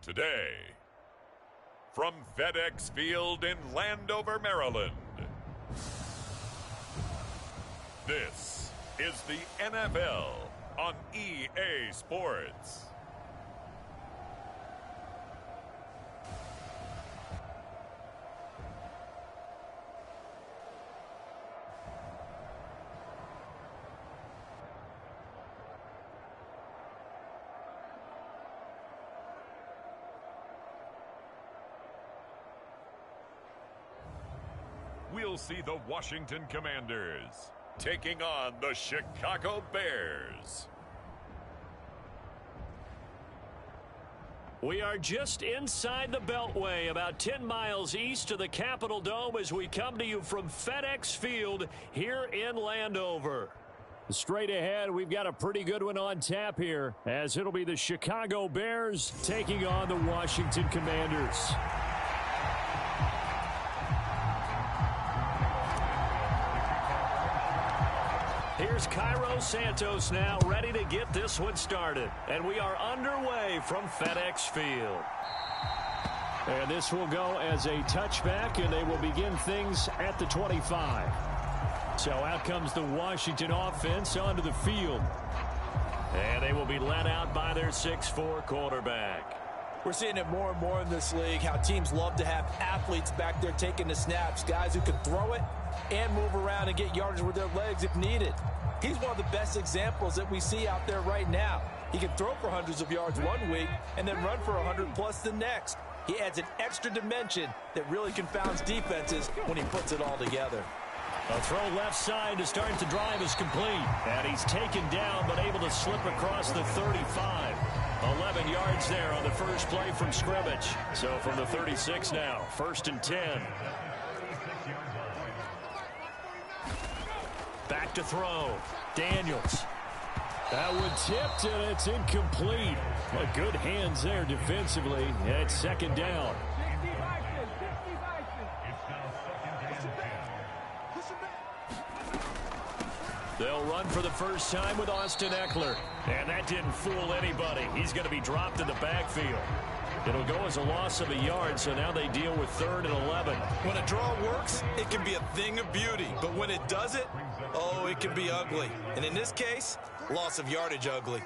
today. From FedEx Field in Landover, Maryland, this is the NFL on EA Sports. We'll see the Washington Commanders taking on the Chicago Bears. We are just inside the Beltway, about 10 miles east of the Capitol Dome as we come to you from FedEx Field here in Landover. Straight ahead, we've got a pretty good one on tap here, as it'll be the Chicago Bears taking on the Washington Commanders. Here's Cairo Santos now, ready to get this one started. And we are underway from FedEx Field. And this will go as a touchback, and they will begin things at the 25. So out comes the Washington offense onto the field. And they will be led out by their 6'4" quarterback. We're seeing it more and more in this league, how teams love to have athletes back there taking the snaps, guys who can throw it and move around and get yardage with their legs if needed. He's one of the best examples that we see out there right now. He can throw for hundreds of yards one week and then run for 100+ the next. He adds an extra dimension that really confounds defenses when he puts it all together. A throw left side to start the drive is complete. And he's taken down but able to slip across the 35. 11 yards there on the first play from scrimmage. So from the 36 now, 1st and 10. Back to throw. Daniels. That one tipped, and it's incomplete. But good hands there defensively. And it's 2nd down. They'll run for the first time with Austin Eckler. And that didn't fool anybody. He's going to be dropped in the backfield. It'll go as a loss of a yard, so now they deal with 3rd and 11. When a draw works, it can be a thing of beauty. But when it doesn't, oh, it can be ugly. And in this case, loss of yardage ugly.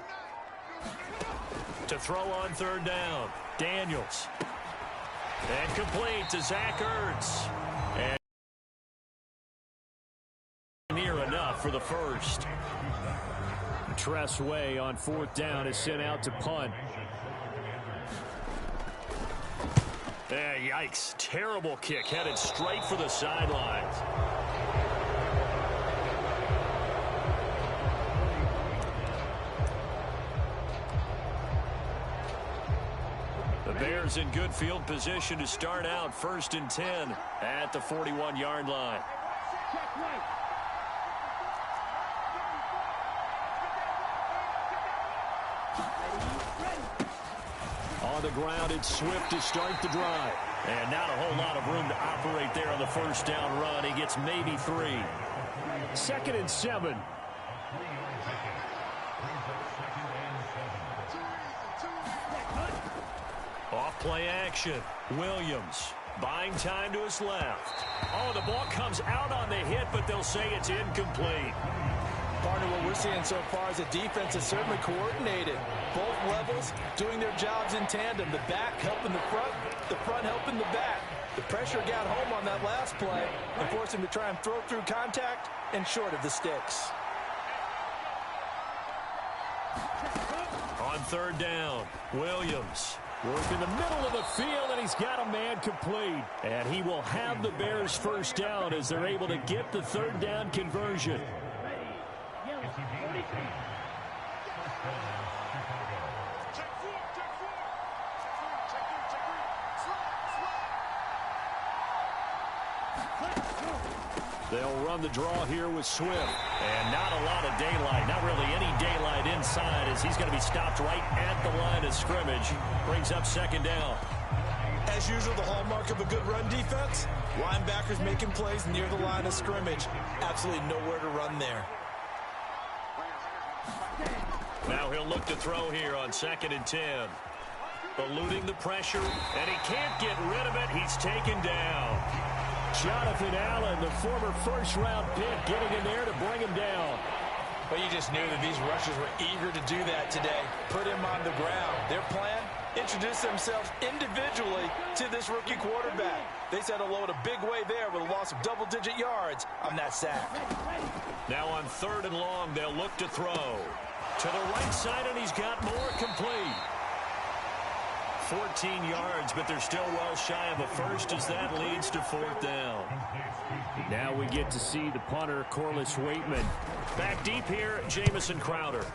To throw on 3rd down, Daniels. And complete to Zach Ertz. And near enough for the first. Tress Way on 4th down is sent out to punt. Yikes. Terrible kick headed straight for the sidelines. The Bears in good field position to start out 1st and 10 at the 41-yard line. On the ground, it's Swift to start the drive. And not a whole lot of room to operate there on the 1st down run. He gets maybe 3. 2nd and 7. Off play action. Williams buying time to his left. Oh, the ball comes out on the hit, but they'll say it's incomplete. Partner, what we're seeing so far is the defense is certainly coordinated. Both levels doing their jobs in tandem. The back helping the front helping the back. The pressure got home on that last play and forced him to try and throw through contact and short of the sticks. On 3rd down, Williams work in the middle of the field, and he's got a man complete. And he will have the Bears 1st down as they're able to get the 3rd down conversion. They'll run the draw here with Swift. And not a lot of daylight, not really any daylight inside, as he's going to be stopped right at the line of scrimmage. Brings up 2nd down. As usual, the hallmark of a good run defense, linebackers making plays near the line of scrimmage. Absolutely nowhere to run there. Now he'll look to throw here on 2nd and 10. Eluding the pressure, and he can't get rid of it. He's taken down. Jonathan Allen, the former first-round pick, getting in there to bring him down. Well, you just knew that these rushers were eager to do that today. Put him on the ground. Their plan? Introduce themselves individually to this rookie quarterback. They said hello in a big way there with a loss of double-digit yards on that sack. Now on 3rd and long, they'll look to throw. To the right side, and he's got more complete. 14 yards, but they're still well shy of a first as that leads to 4th down. Now we get to see the punter, Corliss Waitman. Back deep here, Jamison Crowder.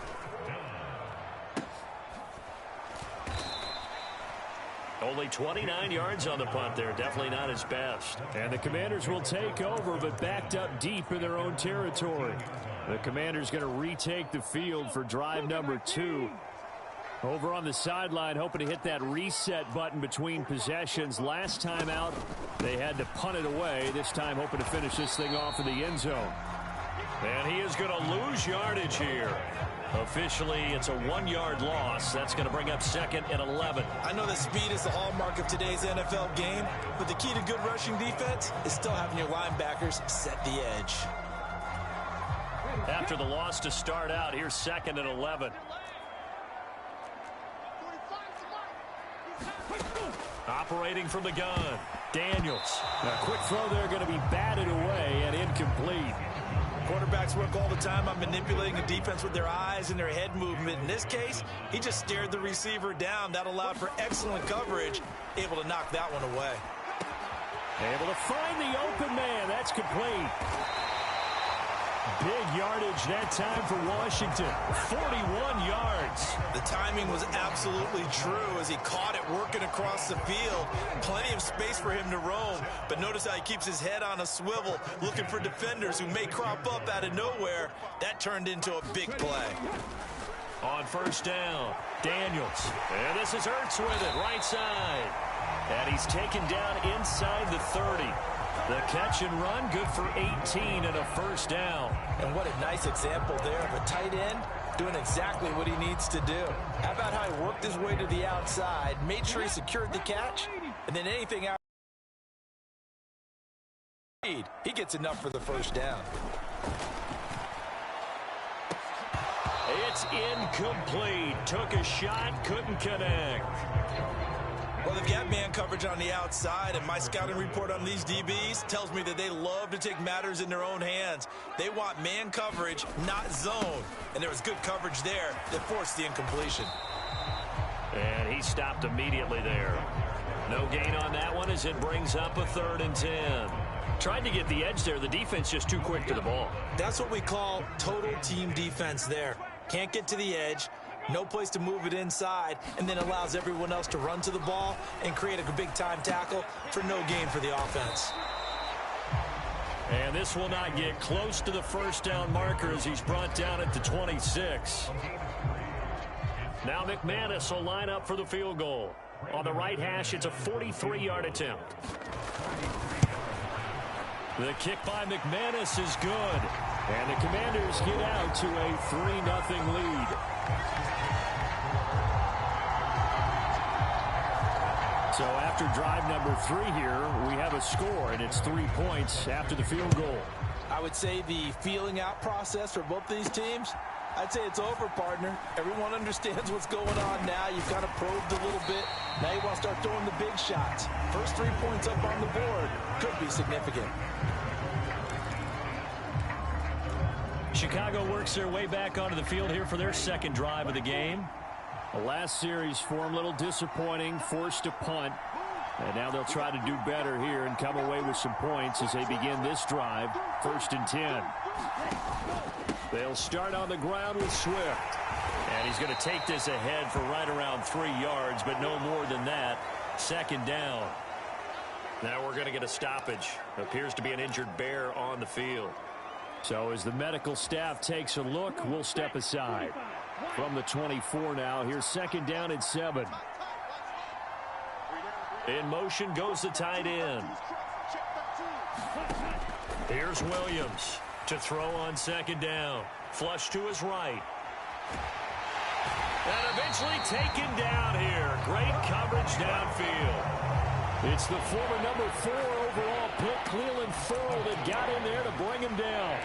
Only 29 yards on the punt there. Definitely not his best. And the Commanders will take over, but backed up deep in their own territory. The Commanders going to retake the field for drive number 2. Over on the sideline, hoping to hit that reset button between possessions. Last time out, they had to punt it away. This time, hoping to finish this thing off in the end zone. And he is going to lose yardage here. Officially, it's a 1-yard loss. That's going to bring up 2nd and 11. I know that speed is the hallmark of today's NFL game, but the key to good rushing defense is still having your linebackers set the edge. After the loss to start out, here's 2nd and 11. Operating from the gun, Daniels. A quick throw there, going to be batted away and incomplete. Quarterbacks work all the time on manipulating a defense with their eyes and their head movement. In this case, he just stared the receiver down. That allowed for excellent coverage, able to knock that one away. Able to find the open man. That's complete. Big yardage that time for Washington. 41 yards. The timing was absolutely true as he caught it working across the field. Plenty of space for him to roam, but notice how he keeps his head on a swivel, looking for defenders who may crop up out of nowhere. That turned into a big play. On 1st down, Daniels. And this is Ertz with it, right side. And he's taken down inside the 30. The catch and run, good for 18 and a 1st down. And what a nice example there of a tight end doing exactly what he needs to do. How about how he worked his way to the outside, made sure he secured the catch, and then anything out. He gets enough for the 1st down. It's incomplete. Took a shot, couldn't connect. Well, they've got man coverage on the outside, and my scouting report on these DBs tells me that they love to take matters in their own hands. They want man coverage, not zone. And there was good coverage there that forced the incompletion. And he stopped immediately there. No gain on that one as it brings up a 3rd and 10. Tried to get the edge there. The defense just too quick to the ball. That's what we call total team defense there. Can't get to the edge. No place to move it inside, and then allows everyone else to run to the ball and create a big-time tackle for no gain for the offense. And this will not get close to the 1st down marker as he's brought down at the 26. Now McManus will line up for the field goal. On the right hash, it's a 43-yard attempt. The kick by McManus is good. And the Commanders get out to a 3-0 lead. So after drive number 3 here, we have a score, and it's 3 points after the field goal. I would say the feeling out process for both these teams, I'd say it's over, partner. Everyone understands what's going on now. You've kind of probed a little bit. Now you want to start throwing the big shots. First 3 points up on the board could be significant. Chicago works their way back onto the field here for their 2nd drive of the game. The last series for them, a little disappointing, forced to punt. And now they'll try to do better here and come away with some points as they begin this drive, 1st and 10. They'll start on the ground with Swift. And he's going to take this ahead for right around 3 yards, but no more than that. 2nd down. Now we're going to get a stoppage. Appears to be an injured Bear on the field. So as the medical staff takes a look, we'll step aside. From the 24 now, here's 2nd down and 7. In motion goes the tight end. Here's Williams to throw on 2nd down. Flush to his right. And eventually taken down here. Great coverage downfield. It's the former number 4 overall pick, Cleveland Ferrell, that got in there to bring him down.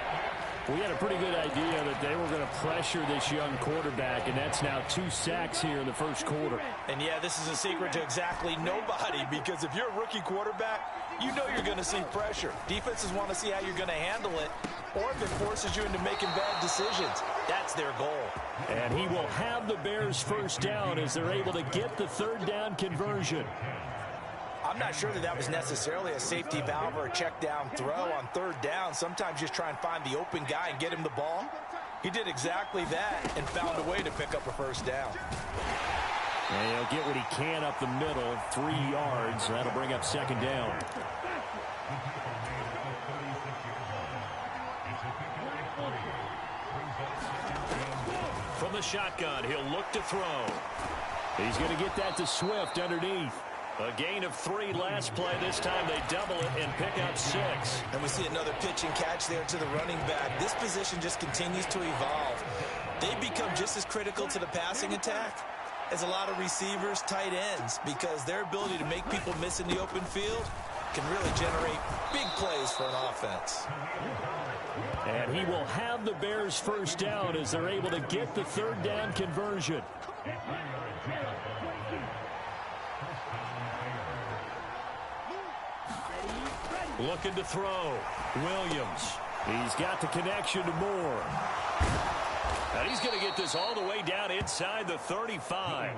We had a pretty good idea that they were going to pressure this young quarterback, and that's now 2 sacks here in the first quarter. And, yeah, this is a secret to exactly nobody, because if you're a rookie quarterback, you know you're going to see pressure. Defenses want to see how you're going to handle it, or if it forces you into making bad decisions. That's their goal. And he will have the Bears first down as they're able to get the third down conversion. I'm not sure that was necessarily a safety valve or a check down throw on third down. Sometimes just try and find the open guy and get him the ball. He did exactly that and found a way to pick up a first down. And he'll get what he can up the middle, 3 yards. That'll bring up second down. From the shotgun, he'll look to throw. He's going to get that to Swift underneath. A gain of 3 last play. This time they double it and pick up 6. And we see another pitch and catch there to the running back. This position just continues to evolve. They become just as critical to the passing attack as a lot of receivers, tight ends, because their ability to make people miss in the open field can really generate big plays for an offense. And he will have the Bears first down as they're able to get the third down conversion. Looking to throw. Williams. He's got the connection to Moore. And he's going to get this all the way down inside the 35.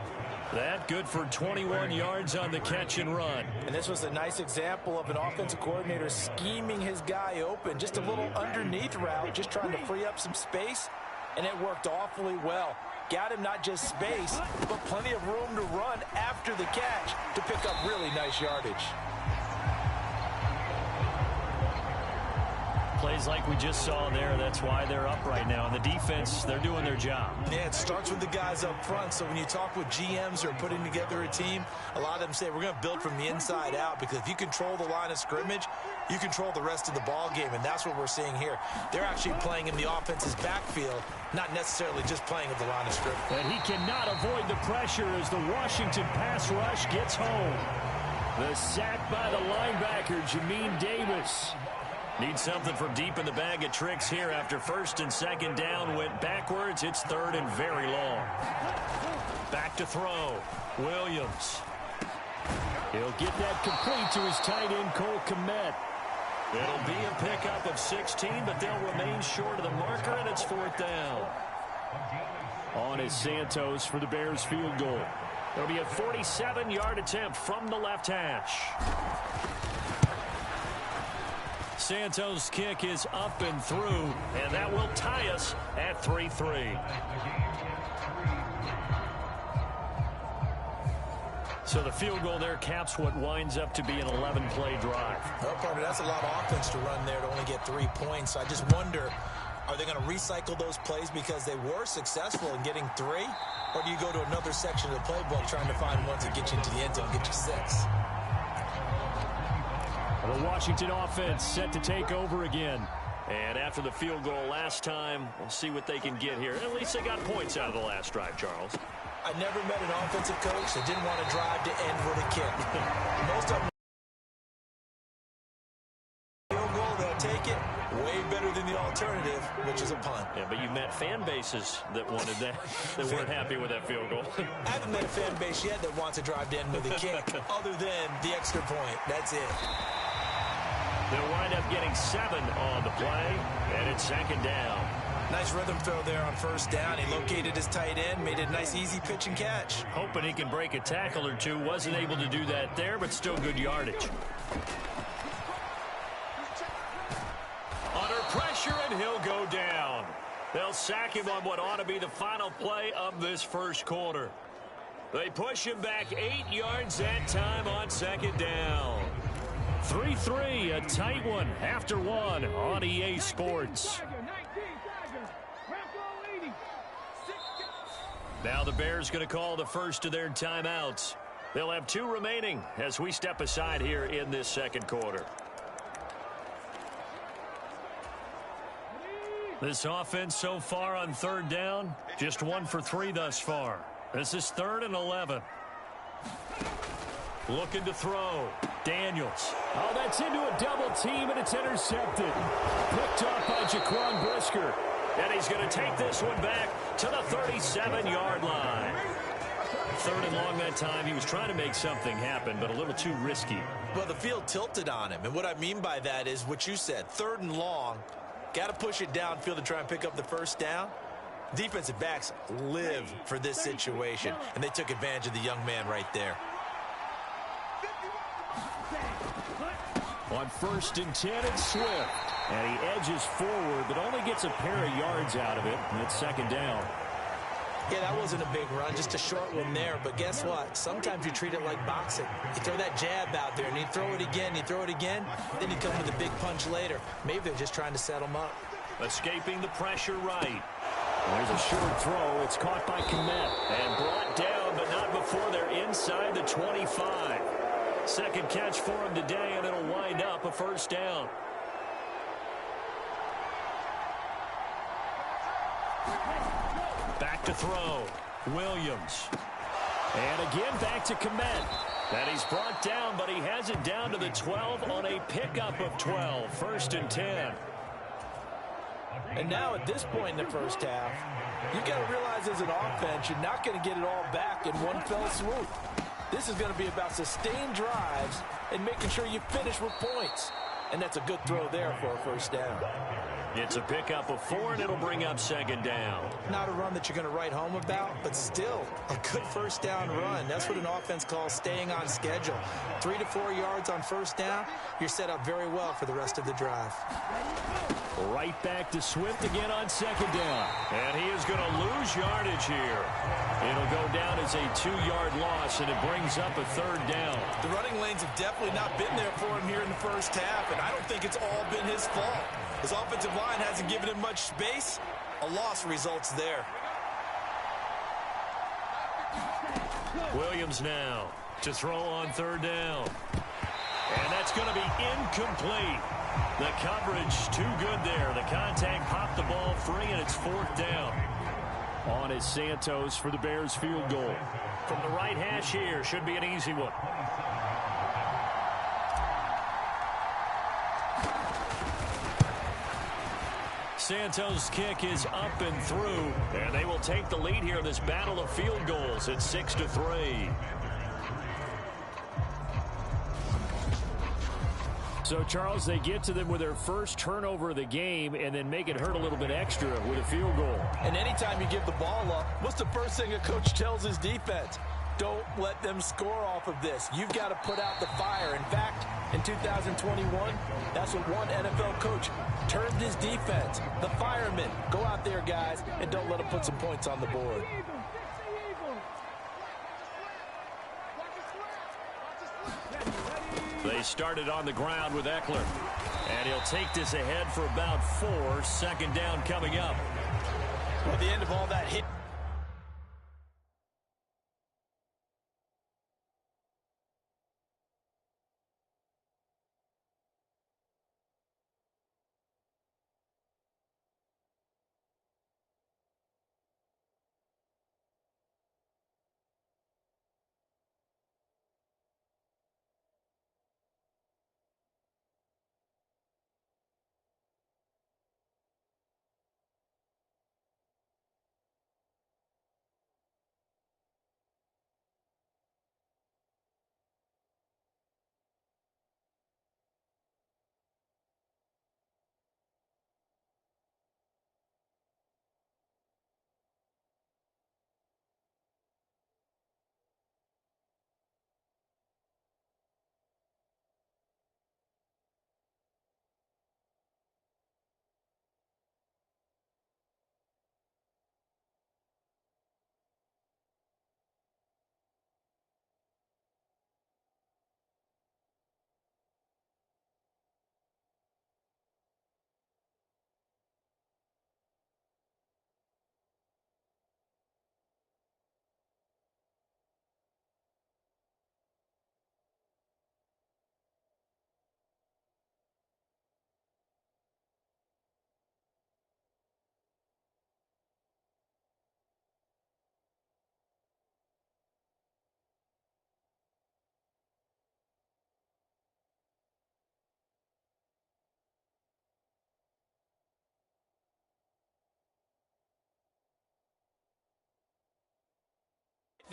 That good for 21 yards on the catch and run. And this was a nice example of an offensive coordinator scheming his guy open. Just a little underneath route, just trying to free up some space. And it worked awfully well. Got him not just space, but plenty of room to run after the catch to pick up really nice yardage. Plays like we just saw there, that's why they're up right now. And the defense, they're doing their job. Yeah, it starts with the guys up front. So when you talk with GMs who are putting together a team, a lot of them say we're going to build from the inside out, because if you control the line of scrimmage, you control the rest of the ball game, and that's what we're seeing here. They're actually playing in the offense's backfield, not necessarily just playing at the line of scrimmage. And he cannot avoid the pressure as the Washington pass rush gets home. The sack by the linebacker, Jamin Davis. Need something from deep in the bag of tricks here after first and second down went backwards. It's third and very long. Back to throw. Williams. He'll get that complete to his tight end, Cole Kmet. It'll be a pickup of 16, but they'll remain short of the marker, and it's fourth down. On is Santos for the Bears field goal. It'll be a 47-yard attempt from the left hash. Santos' kick is up and through, and that will tie us at 3-3. So the field goal there caps what winds up to be an 11-play drive. Well, partner, that's a lot of offense to run there to only get 3 points. I just wonder, are they going to recycle those plays because they were successful in getting 3? Or do you go to another section of the playbook trying to find ones that get you into the end zone and get you 6? The Washington offense set to take over again. And after the field goal last time, we'll see what they can get here. At least they got points out of the last drive, Charles. I never met an offensive coach that didn't want to drive to end with a kick. Most of them field goal, they'll take it. Way better than the alternative, which is a punt. Yeah, but you met fan bases that wanted that, that weren't happy with that field goal. I haven't met a fan base yet that wants to drive to end with a kick, other than the extra point. That's it. They'll wind up getting 7 on the play, and it's second down. Nice rhythm throw there on first down. He located his tight end, made it a nice easy pitch and catch. Hoping he can break a tackle or two. Wasn't able to do that there, but still good yardage. Under pressure, and he'll go down. They'll sack him on what ought to be the final play of this first quarter. They push him back 8 yards that time on second down. 3-3, a tight one after one on EA Sports. Now the Bears going to call the first of their timeouts. They'll have 2 remaining as we step aside here in this second quarter. This offense so far on third down, just 1 for 3 thus far. This is 3rd and 11. Looking to throw. Daniels. Oh, that's into a double team, and it's intercepted. Picked off by Jaquan Brisker. And he's going to take this one back to the 37-yard line. 3rd and long that time. He was trying to make something happen, but a little too risky. Well, the field tilted on him, and what I mean by that is what you said. 3rd and long. Got to push it downfield to try and pick up the first down. Defensive backs live for this situation, and they took advantage of the young man right there. On 1st and 10, it's Swift. And he edges forward, but only gets a pair of yards out of it, and it's 2nd down. Yeah, that wasn't a big run, just a short one there. But guess what? Sometimes you treat it like boxing. You throw that jab out there, and you throw it again, you throw it again, then you come with a big punch later. Maybe they're just trying to set him up. Escaping the pressure right. There's a short throw. It's caught by Kmet. And brought down, but not before they're inside the 25. Second catch for him today, and it'll wind up a 1st down. Back to throw. Williams. And again back to Kmet. And he's brought down, but he has it down to the 12 on a pickup of 12. 1st and 10. And now at this point in the first half, you've got to realize as an offense, you're not going to get it all back in one fell swoop. This is going to be about sustained drives and making sure you finish with points. And that's a good throw there for a 1st down. It's a pickup of 4, and it'll bring up 2nd down. Not a run that you're going to write home about, but still a good 1st down run. That's what an offense calls staying on schedule. 3 to 4 yards on 1st down, you're set up very well for the rest of the drive. Right back to Swift again on 2nd down. And he is going to lose yardage here. It'll go down as a 2-yard loss, and it brings up a 3rd down. The running lanes have definitely not been there for him here in the first half, and I don't think it's all been his fault. His offensive line hasn't given him much space. A loss results there. Williams now to throw on 3rd down. And that's going to be incomplete. The coverage too good there. The contact popped the ball free, and it's 4th down. On is Santos for the Bears field goal. From the right hash here, should be an easy one. Santos' kick is up and through, and they will take the lead here in this battle of field goals at 6-3. So, Charles, they get to them with their first turnover of the game and then make it hurt a little bit extra with a field goal. And anytime you give the ball up, what's the first thing a coach tells his defense? Don't let them score off of this. You've got to put out the fire. In fact, in 2021, that's what one NFL coach termed his defense. The firemen. Go out there, guys, and don't let them put some points on the board. They started on the ground with Eckler. And he'll take this ahead for about 4. 2nd down coming up. At the end of all that hit.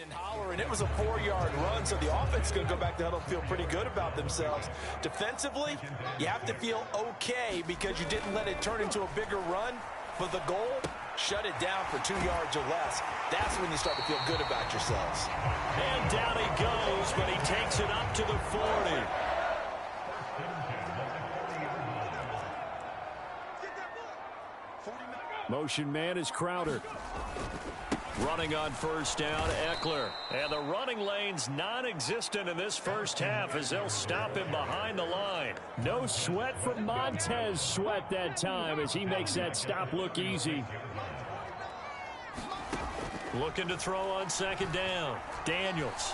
And hollering. It was a 4-yard run, so the offense is going to go back to huddle and feel pretty good about themselves. Defensively, you have to feel okay because you didn't let it turn into a bigger run. But the goal, shut it down for 2 yards or less. That's when you start to feel good about yourselves. And down he goes, but he takes it up to the 40. Motion man is Crowder. Running on first down, Eckler. And the running lane's non-existent in this first half as they'll stop him behind the line. No sweat from Montez Sweat that time as he makes that stop look easy. Looking to throw on second down. Daniels.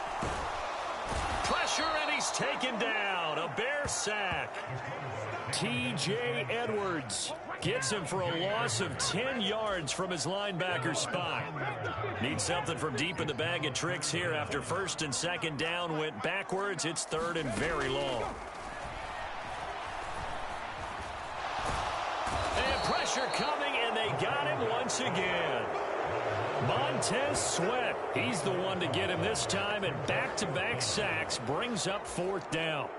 Pressure, and he's taken down. A Bear sack. T.J. Edwards Gets him for a loss of 10 yards from his linebacker spot. Needs something from deep in the bag of tricks here after first and second down went backwards. It's third and very long. And pressure coming, and they got him once again. Montez Sweat, he's the one to get him this time, and back-to-back sacks brings up fourth down.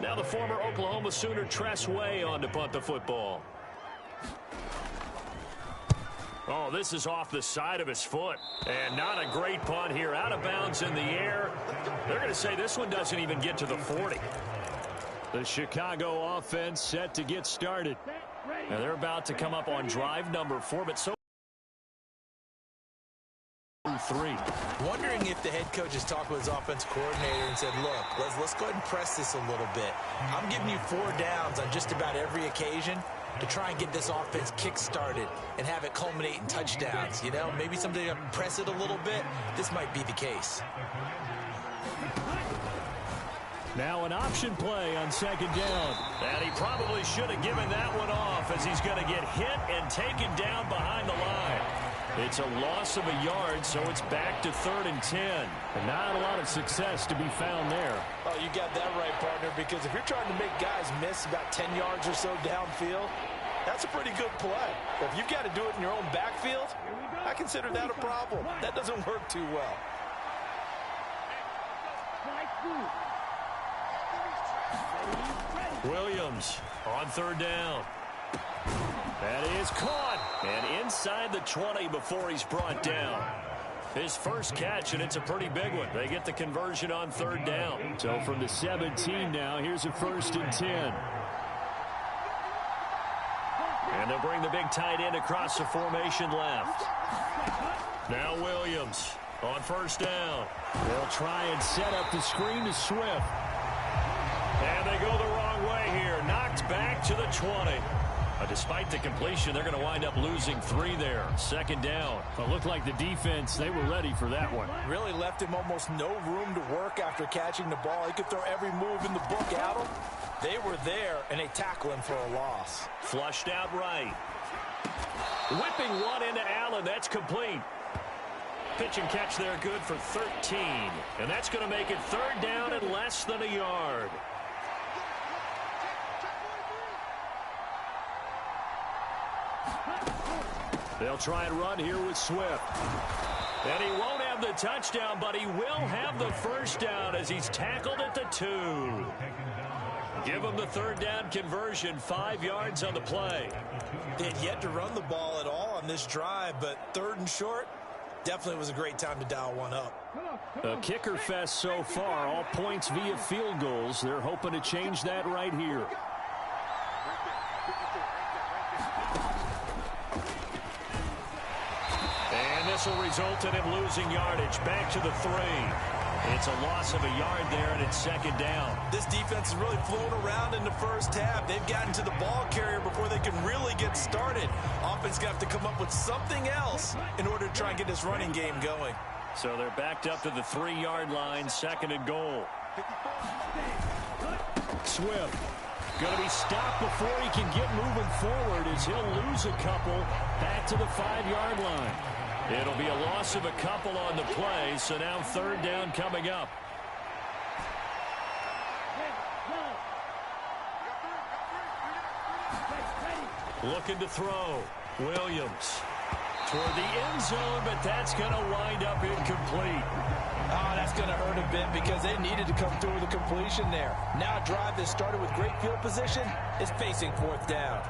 Now the former Oklahoma Sooner Tress Way on to punt the football. Oh, this is off the side of his foot. And not a great punt here. Out of bounds in the air. They're going to say this one doesn't even get to the 40. The Chicago offense set to get started. And they're about to come up on drive number 4, but so 3. Wondering if the head coach has talked with his offensive coordinator and said, look, let's go ahead and press this a little bit. I'm giving you 4 downs on just about every occasion to try and get this offense kick-started and have it culminate in touchdowns. You know, maybe someday press it a little bit. This might be the case. Now an option play on second down. And he probably should have given that one off as he's going to get hit and taken down behind the line. It's a loss of a yard, so it's back to 3rd and 10. And not a lot of success to be found there. Oh, you got that right, partner, because if you're trying to make guys miss about 10 yards or so downfield, that's a pretty good play. But if you've got to do it in your own backfield, I consider that a problem. That doesn't work too well. Williams on 3rd down. That is caught. And inside the 20 before he's brought down. His first catch, and it's a pretty big one. They get the conversion on 3rd down. So from the 17 now, here's a 1st and 10. And they'll bring the big tight end across the formation left. Now Williams on 1st down. They'll try and set up the screen to Swift. And they go the wrong way here. Knocked back to the 20. Despite the completion, they're going to wind up losing 3 there. 2nd down. It looked like the defense, they were ready for that one. Really left him almost no room to work after catching the ball. He could throw every move in the book at him. They were there, and they tackle him for a loss. Flushed out right. Whipping one into Allen. That's complete. Pitch and catch there good for 13. And that's going to make it 3rd down and less than a yard. They'll try and run here with Swift. And he won't have the touchdown, but he will have the first down as he's tackled at the 2. Give him the 3rd down conversion, 5 yards on the play. They had yet to run the ball at all on this drive, but 3rd and short, definitely was a great time to dial one up. A kicker fest so far, all points via field goals. They're hoping to change that right here. This will result in him losing yardage. Back to the 3. It's a loss of a yard there, and it's 2nd down. This defense is really flown around in the first half. They've gotten to the ball carrier before they can really get started. Offense got to come up with something else in order to try and get this running game going. So they're backed up to the 3-yard line, 2nd and goal. Swift going to be stopped before he can get moving forward as he'll lose a couple back to the 5-yard line. It'll be a loss of a couple on the play, so now 3rd down coming up. Looking to throw. Williams. toward the end zone, but that's going to wind up incomplete. Oh, that's going to hurt a bit because they needed to come through with a completion there. Now a drive that started with great field position is facing fourth down.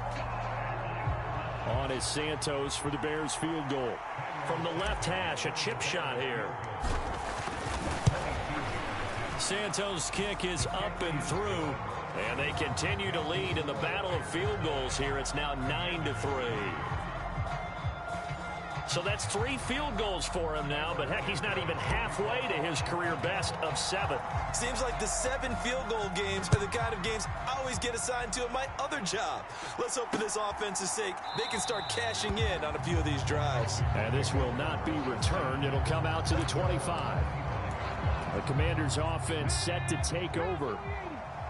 On is Santos for the Bears field goal. From the left hash, a chip shot here. Santos' kick is up and through, and they continue to lead in the battle of field goals here. It's now 9-3. So that's 3 field goals for him now, but heck, he's not even halfway to his career best of 7. Seems like the 7 field goal games are the kind of games I always get assigned to at my other job. Let's hope for this offense's sake they can start cashing in on a few of these drives. And this will not be returned. It'll come out to the 25. The Commanders' offense set to take over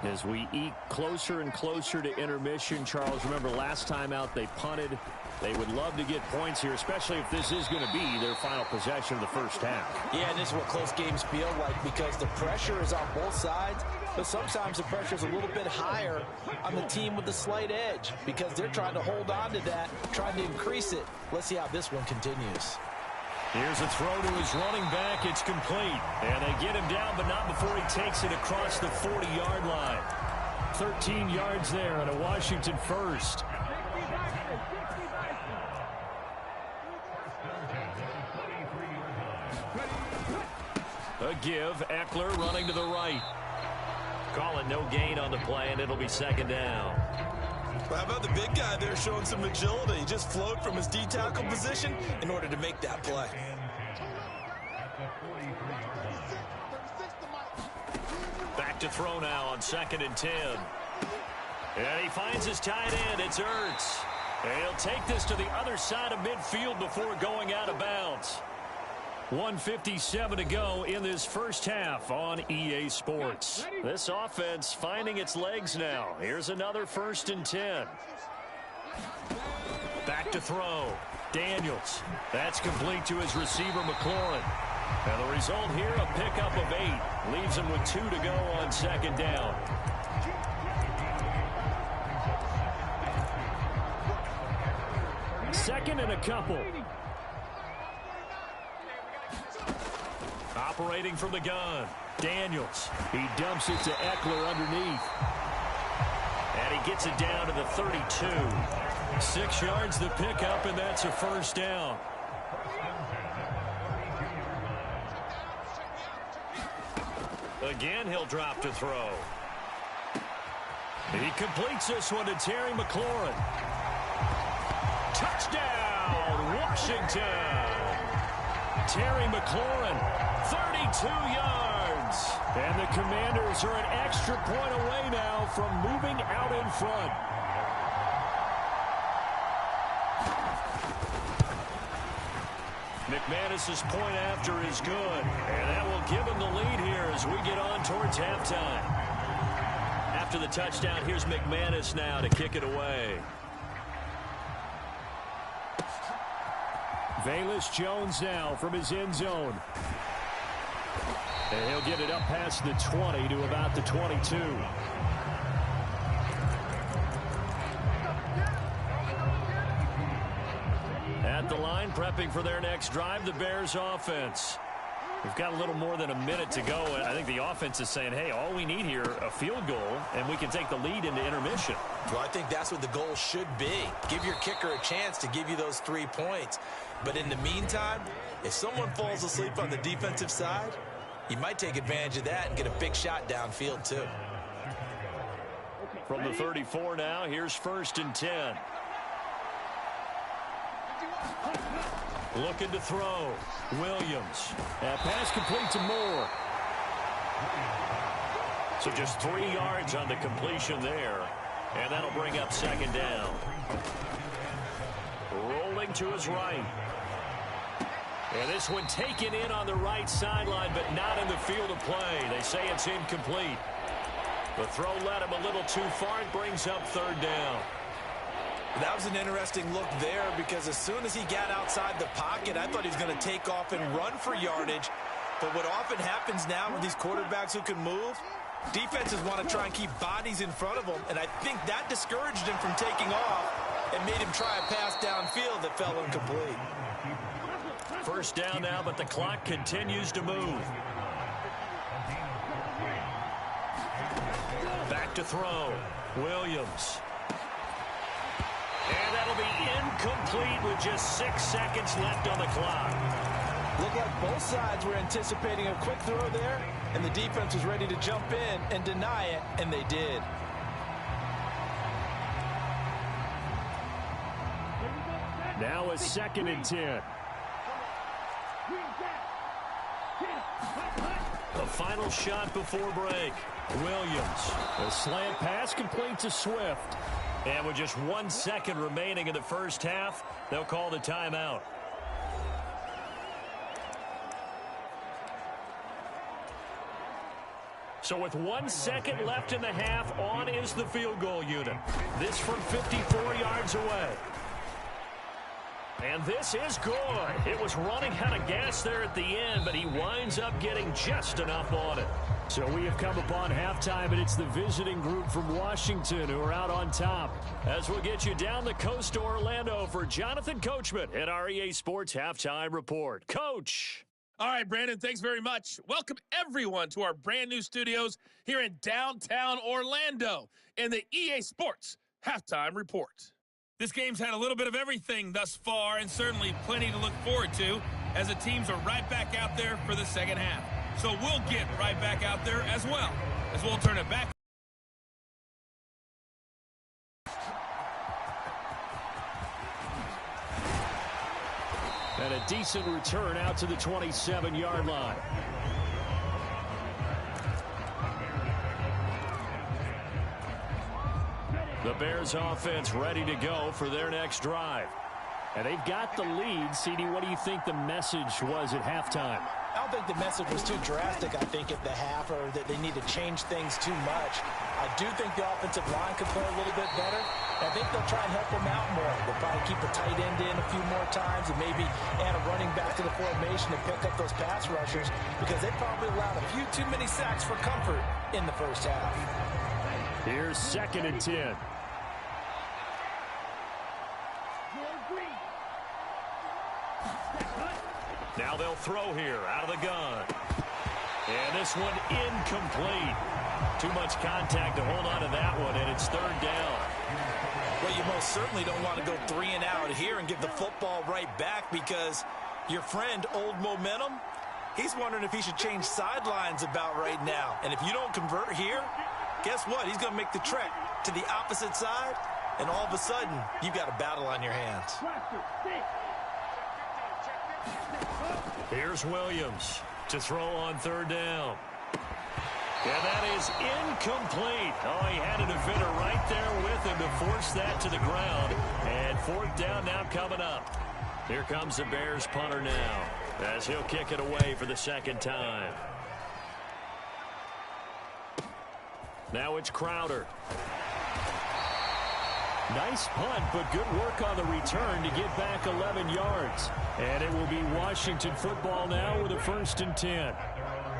as we eke closer and closer to intermission. Charles, remember last time out they punted. They would love to get points here, especially if this is going to be their final possession of the first half. Yeah, and this is what close games feel like because the pressure is on both sides, but sometimes the pressure is a little bit higher on the team with the slight edge because they're trying to hold on to that, trying to increase it. Let's see how this one continues. Here's a throw to his running back. It's complete. And they get him down, but not before he takes it across the 40-yard line. 13 yards there and a Washington first. A give. Eckler running to the right. Calling no gain on the play, and it'll be second down. How about the big guy there showing some agility? He just flowed from his D-tackle position in order to make that play. Back to throw now on 2nd and 10. And he finds his tight end. It's Ertz. And he'll take this to the other side of midfield before going out of bounds. 1:57 to go in this first half on EA Sports. This offense finding its legs now. Here's another 1st and 10. Back to throw. Daniels. That's complete to his receiver, McLaurin. And the result here, a pickup of 8. Leaves him with 2 to go on 2nd down. Second and a couple. Operating from the gun. Daniels. He dumps it to Eckler underneath. And he gets it down to the 32. 6 yards the pickup, and that's a first down. Again, he'll drop to throw. He completes this one to Terry McLaurin. Touchdown, Washington. Terry McLaurin, 32 yards. And the Commanders are an extra point away now from moving out in front. McManus's point after is good. And that will give him the lead here as we get on towards halftime. After the touchdown, here's McManus now to kick it away. Velus Jones now from his end zone. And he'll get it up past the 20 to about the 22. At the line, prepping for their next drive, the Bears offense. We've got a little more than a minute to go. I think the offense is saying, hey, all we need here, a field goal, and we can take the lead into intermission. Well, I think that's what the goal should be. Give your kicker a chance to give you those 3 points. But in the meantime, if someone falls asleep on the defensive side, you might take advantage of that and get a big shot downfield, too. From the 34 now, here's 1st and 10. Looking to throw. Williams. That pass complete to Moore. So just 3 yards on the completion there. And that'll bring up 2nd down. Rolling to his right. And this one taken in on the right sideline, but not in the field of play. They say it's incomplete. The throw led him a little too far. It brings up 3rd down. That was an interesting look there because as soon as he got outside the pocket, I thought he was going to take off and run for yardage. But what often happens now with these quarterbacks who can move, defenses want to try and keep bodies in front of them. And I think that discouraged him from taking off and made him try a pass downfield that fell incomplete. First down now, but the clock continues to move. Back to throw. Williams. And that'll be incomplete with just 6 seconds left on the clock. Looked like both sides were anticipating a quick throw there, and the defense was ready to jump in and deny it, and they did. Now a 2nd and 10. The final shot before break. Williams. The slant pass complete to Swift. And with just 1 second remaining in the first half, they'll call the timeout. So with 1 second left in the half, on is the field goal unit. This from 54 yards away. And this is good. It was running out of gas there at the end, but he winds up getting just enough on it. So we have come upon halftime, and it's the visiting group from Washington who are out on top. As we'll get you down the coast to Orlando for Jonathan Coachman at our EA Sports Halftime Report. Coach. All right, Brandon, thanks very much. Welcome, everyone, to our brand-new studios here in downtown Orlando in the EA Sports Halftime Report. This game's had a little bit of everything thus far, and certainly plenty to look forward to as the teams are right back out there for the second half. So we'll get right back out there as well, as we'll turn it back. And a decent return out to the 27-yard line. The Bears offense ready to go for their next drive. And they've got the lead. CD, what do you think the message was at halftime? I don't think the message was too drastic, I think, at the half, or that they need to change things too much. I do think the offensive line could play a little bit better. I think they'll try and help them out more. They'll probably keep the tight end in a few more times and maybe add a running back to the formation to pick up those pass rushers, because they probably allowed a few too many sacks for comfort in the first half. Here's 2nd and 10. Now they'll throw here out of the gun. And this one incomplete. Too much contact to hold on to that one, and it's 3rd down. Well, you most certainly don't want to go 3 and out here and give the football right back, because your friend, Old Momentum, he's wondering if he should change sidelines about right now. And if you don't convert here, guess what? He's going to make the trek to the opposite side, and all of a sudden, you've got a battle on your hands. Here's Williams to throw on 3rd down. And that is incomplete. Oh, he had a defender right there with him to force that to the ground. And 4th down now coming up. Here comes the Bears punter now, as he'll kick it away for the 2nd time. Now it's Crowder. Nice punt, but good work on the return to get back 11 yards. And it will be Washington football now with a 1st and 10.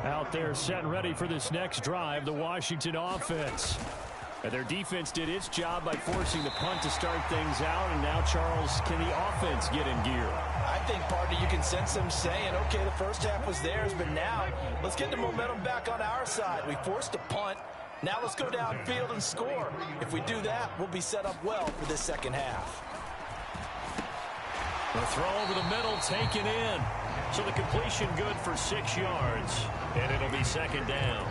Out there set and ready for this next drive, the Washington offense. And their defense did its job by forcing the punt to start things out. And now, Charles, can the offense get in gear? I think, partner, you can sense them saying, okay, the first half was theirs, but now let's get the momentum back on our side. We forced a punt. Now let's go downfield and score. If we do that, we'll be set up well for this second half. The throw over the middle taken in. So the completion good for 6 yards. And it'll be 2nd down.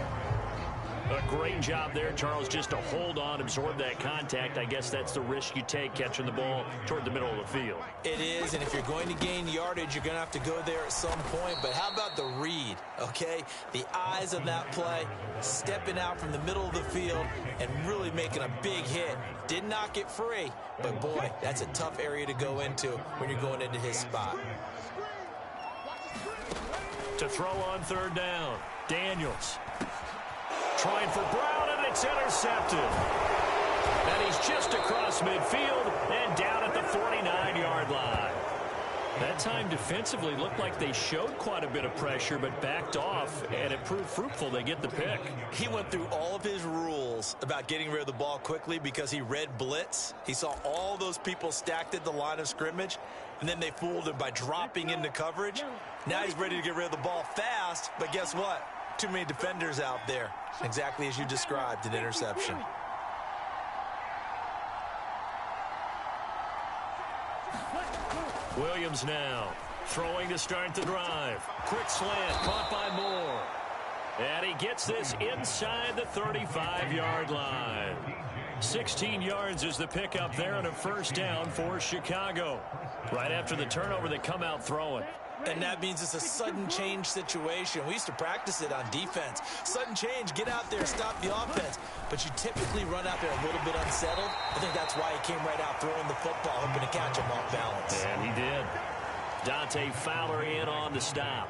A great job there, Charles, just to hold on, absorb that contact. I guess that's the risk you take catching the ball toward the middle of the field. It is, and if you're going to gain yardage, you're going to have to go there at some point. But how about the read, okay? The eyes of that play, stepping out from the middle of the field and really making a big hit. Did not get free, but boy, that's a tough area to go into when you're going into his spot. To throw on 3rd down, Daniels. Trying for Brown, and it's intercepted. And he's just across midfield and down at the 49-yard line. That time defensively looked like they showed quite a bit of pressure but backed off, and it proved fruitful. They get the pick. He went through all of his rules about getting rid of the ball quickly because he read blitz. He saw all those people stacked at the line of scrimmage, and then they fooled him by dropping into coverage. Now he's ready to get rid of the ball fast, but guess what? Too many defenders out there. Exactly as you described, an interception. Williams now throwing to start the drive. Quick slant caught by Moore. And he gets this inside the 35-yard line. 16 yards is the pickup there and a first down for Chicago. Right after the turnover, they come out throwing. And that means it's a sudden change situation. We used to practice it on defense. Sudden change, get out there, stop the offense. But you typically run out there a little bit unsettled. I think that's why he came right out throwing the football, hoping to catch him off balance. And he did. Dante Fowler in on the stop.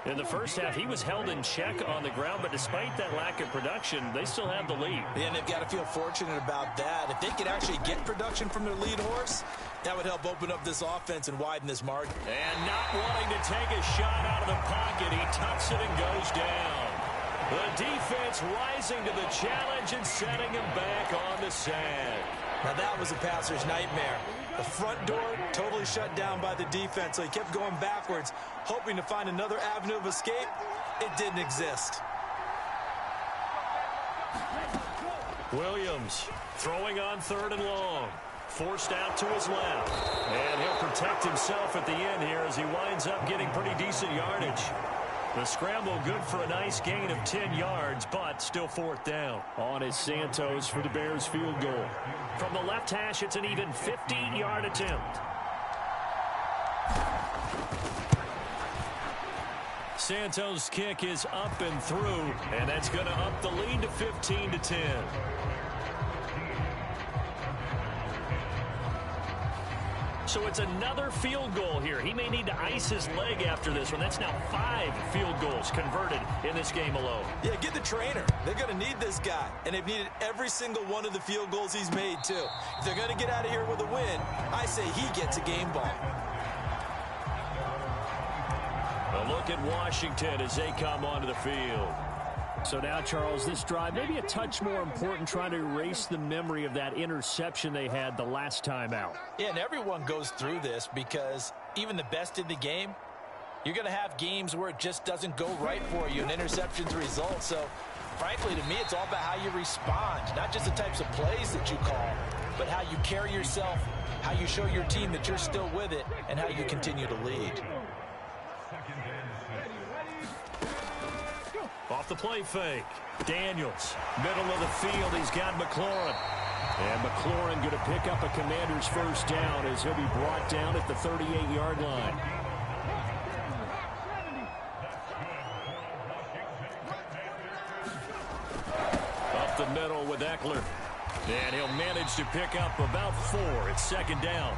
In the first half, he was held in check on the ground, but despite that lack of production, they still have the lead. Yeah, and they've got to feel fortunate about that. If they could actually get production from their lead horse, that would help open up this offense and widen this margin. And not wanting to take a shot out of the pocket, he tucks it and goes down. The defense rising to the challenge and setting him back on the sack. Now that was a passer's nightmare. The front door totally shut down by the defense, so he kept going backwards, hoping to find another avenue of escape. It didn't exist. Williams throwing on 3rd and long. Forced out to his left. And he'll protect himself at the end here as he winds up getting pretty decent yardage. The scramble good for a nice gain of 10 yards, but still 4th down. On is Santos for the Bears field goal. From the left hash, it's an even 50-yard attempt. Santos' kick is up and through, and that's going to up the lead to 15-10. So it's another field goal here. He may need to ice his leg after this one. That's now 5 field goals converted in this game alone. Yeah, get the trainer. They're going to need this guy. And they've needed every single one of the field goals he's made, too. If they're going to get out of here with a win, I say he gets a game ball. A look at Washington as they come onto the field. So now, Charles, this drive maybe a touch more important, trying to erase the memory of that interception they had the last time out. Yeah, and everyone goes through this because even the best in the game, you're going to have games where it just doesn't go right for you and interceptions result. So, frankly, to me, it's all about how you respond, not just the types of plays that you call, but how you carry yourself, how you show your team that you're still with it, and how you continue to lead. Off the play fake. Daniels, middle of the field. He's got McLaurin. And McLaurin going to pick up a Commander's first down as he'll be brought down at the 38-yard line. Up the middle with Eckler. And he'll manage to pick up about 4. It's 2nd down.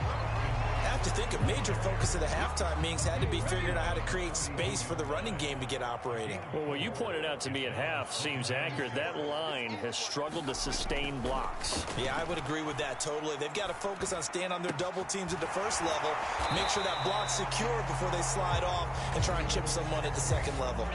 I have to think a major focus of the halftime meetings had to be figuring out how to create space for the running game to get operating. Well, what you pointed out to me at half seems accurate. That line has struggled to sustain blocks. Yeah, I would agree with that totally. They've got to focus on staying on their double teams at the first level, make sure that block's secure before they slide off and try and chip someone at the second level.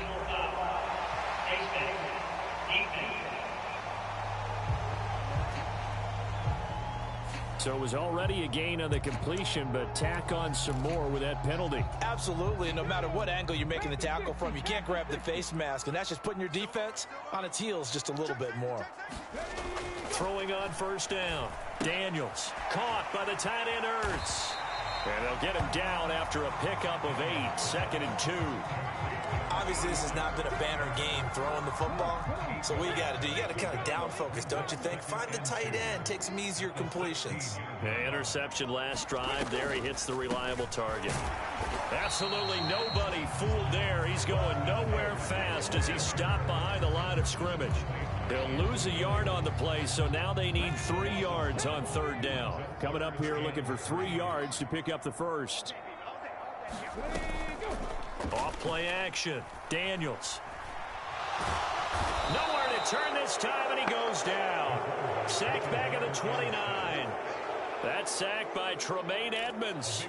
So it was already a gain on the completion, but tack on some more with that penalty. Absolutely, and no matter what angle you're making the tackle from, you can't grab the face mask, and that's just putting your defense on its heels just a little bit more. Throwing on 1st down. Daniels caught by the tight end Ertz. And they'll get him down after a pickup of 8, 2nd and 2. Obviously, this has not been a banner game throwing the football. So what you got to do, you got to kind of down focus, don't you think? Find the tight end, take some easier completions. Yeah, interception last drive. There he hits the reliable target. Absolutely nobody fooled there. He's going nowhere fast as he stopped behind the line of scrimmage. They'll lose a yard on the play, so now they need 3 yards on 3rd down. Coming up here looking for 3 yards to pick up the first. Off play action. Daniels. Nowhere to turn this time, and he goes down. Sacked back at the 29. That sack by Tremaine Edmonds.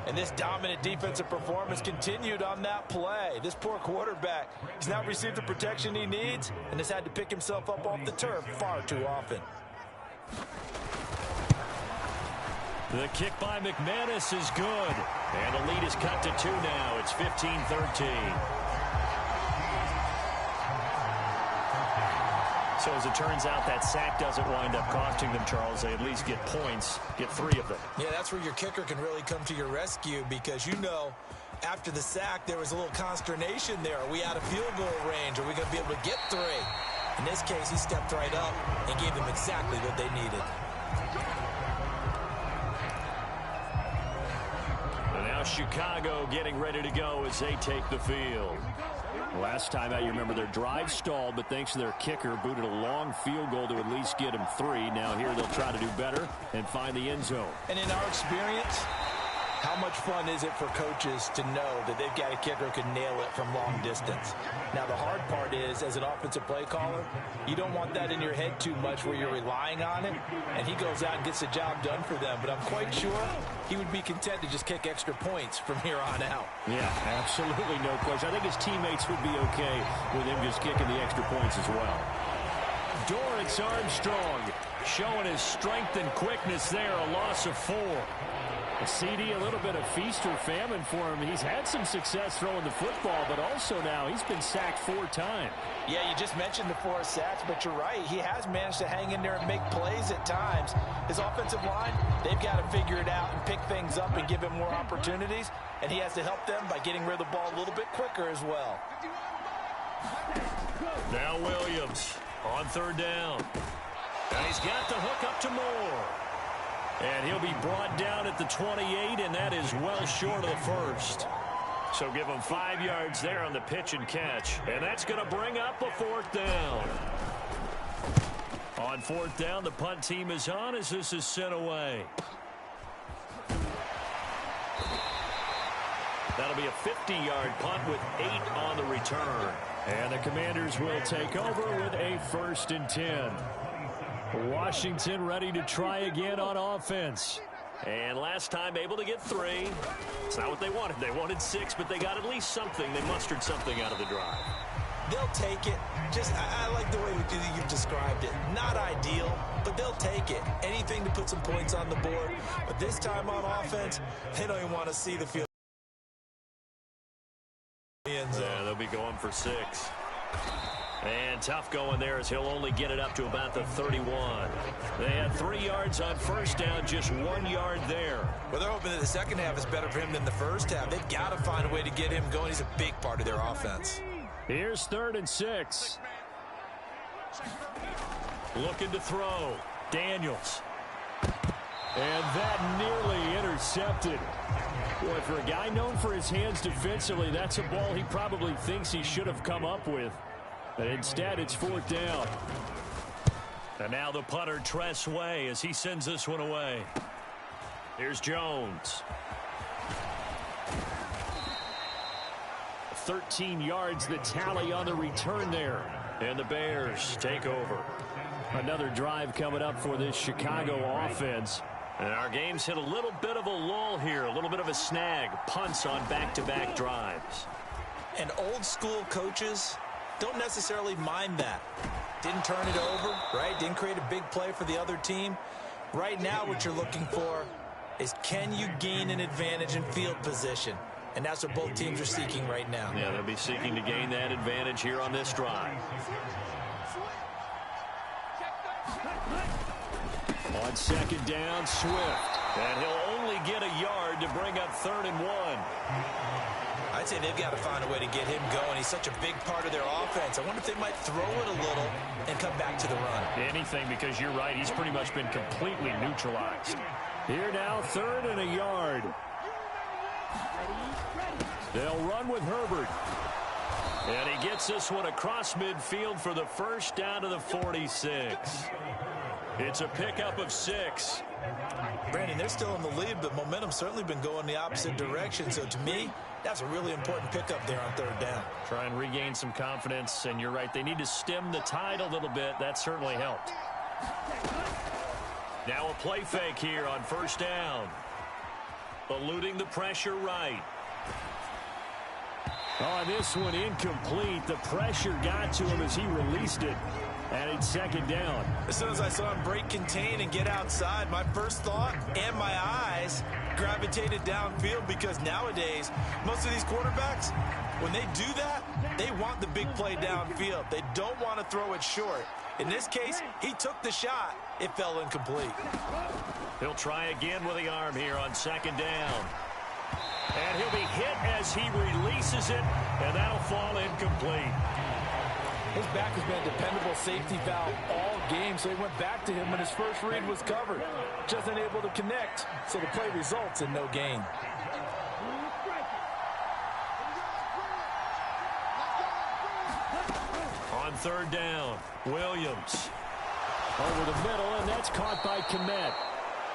And this dominant defensive performance continued on that play. This poor quarterback has not received the protection he needs and has had to pick himself up off the turf far too often. The kick by McManus is good. And the lead is cut to 2 now. It's 15-13. So as it turns out, that sack doesn't wind up costing them, Charles. They at least get points, get 3 of them. Yeah, that's where your kicker can really come to your rescue because, you know, after the sack, there was a little consternation there. Are we out of field goal range? Are we going to be able to get 3? In this case, he stepped right up and gave them exactly what they needed. And now Chicago getting ready to go as they take the field. Last time out, you remember their drive stalled, but thanks to their kicker, booted a long field goal to at least get them 3. Now here they'll try to do better and find the end zone. And in our experience, how much fun is it for coaches to know that they've got a kicker who can nail it from long distance? Now, the hard part is, as an offensive play caller, you don't want that in your head too much where you're relying on it, and he goes out and gets the job done for them. But I'm quite sure he would be content to just kick extra points from here on out. Yeah, absolutely no question. I think his teammates would be okay with him just kicking the extra points as well. Dorrance Armstrong showing his strength and quickness there, a loss of 4. A CD, a little bit of feast or famine for him. He's had some success throwing the football, but also now he's been sacked 4 times. Yeah, you just mentioned the 4 sacks, but you're right. He has managed to hang in there and make plays at times. His offensive line, they've got to figure it out and pick things up and give him more opportunities, and he has to help them by getting rid of the ball a little bit quicker as well. Now Williams on 3rd down. And he's got the hook up to Moore. And he'll be brought down at the 28, and that is well short of the first. So give him 5 yards there on the pitch and catch. And that's going to bring up a 4th down. On 4th down, the punt team is on as this is sent away. That'll be a 50-yard punt with 8 on the return. And the Commanders will take over with a 1st and 10. Washington ready to try again on offense. And last time able to get 3. It's not what they wanted. They wanted 6, but they got at least something. They mustered something out of the drive. They'll take it. I like the way you've described it. Not ideal, but they'll take it. Anything to put some points on the board. But this time on offense, they don't even want to see the field. Yeah, they'll be going for 6. And tough going there as he'll only get it up to about the 31. They had 3 yards on 1st down, just 1 yard there. Well, they're hoping that the second half is better for him than the first half. They've got to find a way to get him going. He's a big part of their offense. Here's 3rd and 6. Looking to throw. Daniels. And that nearly intercepted. Boy, for a guy known for his hands defensively, that's a ball he probably thinks he should have come up with. But instead, it's 4th down. And now the punter, Tress Way, as he sends this one away. Here's Jones. 13 yards, the tally on the return there. And the Bears take over. Another drive coming up for this Chicago offense. And our game's hit a little bit of a lull here, a little bit of a snag. Punts on back-to-back drives. And old school coaches don't necessarily mind that. Didn't turn it over, right? Didn't create a big play for the other team. Right now what you're looking for is, can you gain an advantage in field position? And that's what both teams are seeking right now. Yeah, they'll be seeking to gain that advantage here on this drive. On 2nd down, Swift. And he'll only get a yard to bring up 3rd and 1. I'd say they've got to find a way to get him going. He's such a big part of their offense. I wonder if they might throw it a little and come back to the run. Anything, because you're right. He's pretty much been completely neutralized. Here now, 3rd and a yard. They'll run with Herbert. And he gets this one across midfield for the 1st down to the 46. It's a pickup of 6. Brandon, they're still in the lead, but momentum's certainly been going the opposite direction. So to me, that's a really important pickup there on 3rd down. Try and regain some confidence, and you're right. They need to stem the tide a little bit. That certainly helped. Now a play fake here on 1st down. eluding the pressure right. On this one, incomplete. The pressure got to him as he released it. And it's second down. As soon as I saw him break contain and get outside, my first thought and my eyes gravitated downfield, because nowadays, most of these quarterbacks, when they do that, they want the big play downfield. They don't want to throw it short. In this case, he took the shot. It fell incomplete. He'll try again with the arm here on second down. And he'll be hit as he releases it, and that'll fall incomplete. His back has been a dependable safety valve all game, so he went back to him when his first read was covered. Just unable to connect, so the play results in no gain. On third down, Williams. Over the middle, and that's caught by Kmet.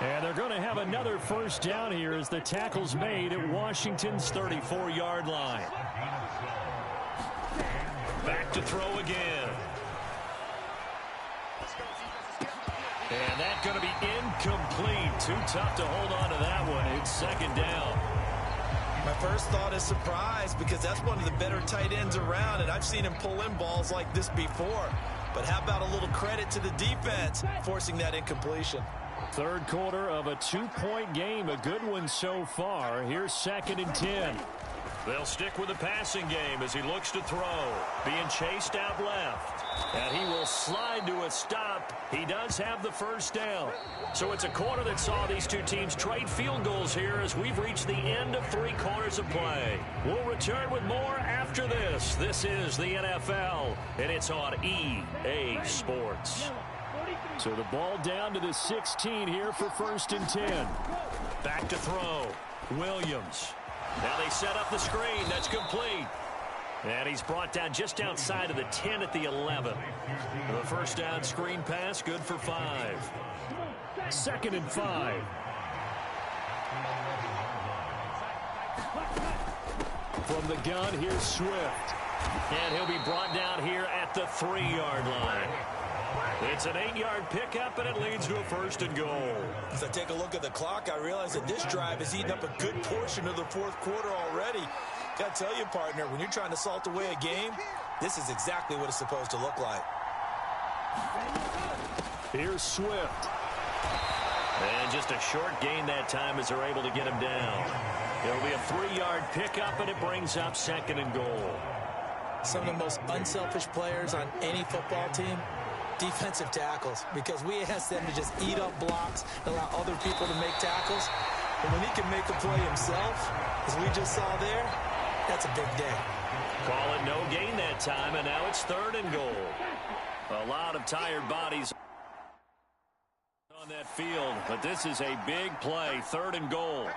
And they're going to have another first down here as the tackle's made at Washington's 34-yard line. Back to throw again. And that's going to be incomplete. Too tough to hold on to that one. It's second down. My first thought is surprise, because that's one of the better tight ends around, and I've seen him pull in balls like this before. But how about a little credit to the defense forcing that incompletion? Third quarter of a 2-point game. A good one so far. Here's 2nd and 10. They'll stick with the passing game as he looks to throw. Being chased out left. And he will slide to a stop. He does have the first down. So it's a quarter that saw these two teams trade field goals here as we've reached the end of 3 quarters of play. We'll return with more after this. This is the NFL, and it's on EA Sports. So the ball down to the 16 here for 1st and 10. Back to throw. Williams. Now they set up the screen. That's complete. And he's brought down just outside of the 10 at the 11. The first down screen pass, good for 5. 2nd and 5. From the gun, here's Swift. And he'll be brought down here at the 3-yard line. It's an 8-yard pickup, and it leads to a 1st and goal. As I take a look at the clock, I realize that this drive has eaten up a good portion of the 4th quarter already. Got to tell you, partner, when you're trying to salt away a game, this is exactly what it's supposed to look like. Here's Swift. And just a short gain that time as they're able to get him down. It'll be a 3-yard pickup, and it brings up 2nd and goal. Some of the most unselfish players on any football team, defensive tackles, because we ask them to just eat up blocks and allow other people to make tackles. And when he can make a play himself, as we just saw there, that's a big day. Call it no gain that time, and now it's 3rd and goal. A lot of tired bodies on that field, but this is a big play, 3rd and goal.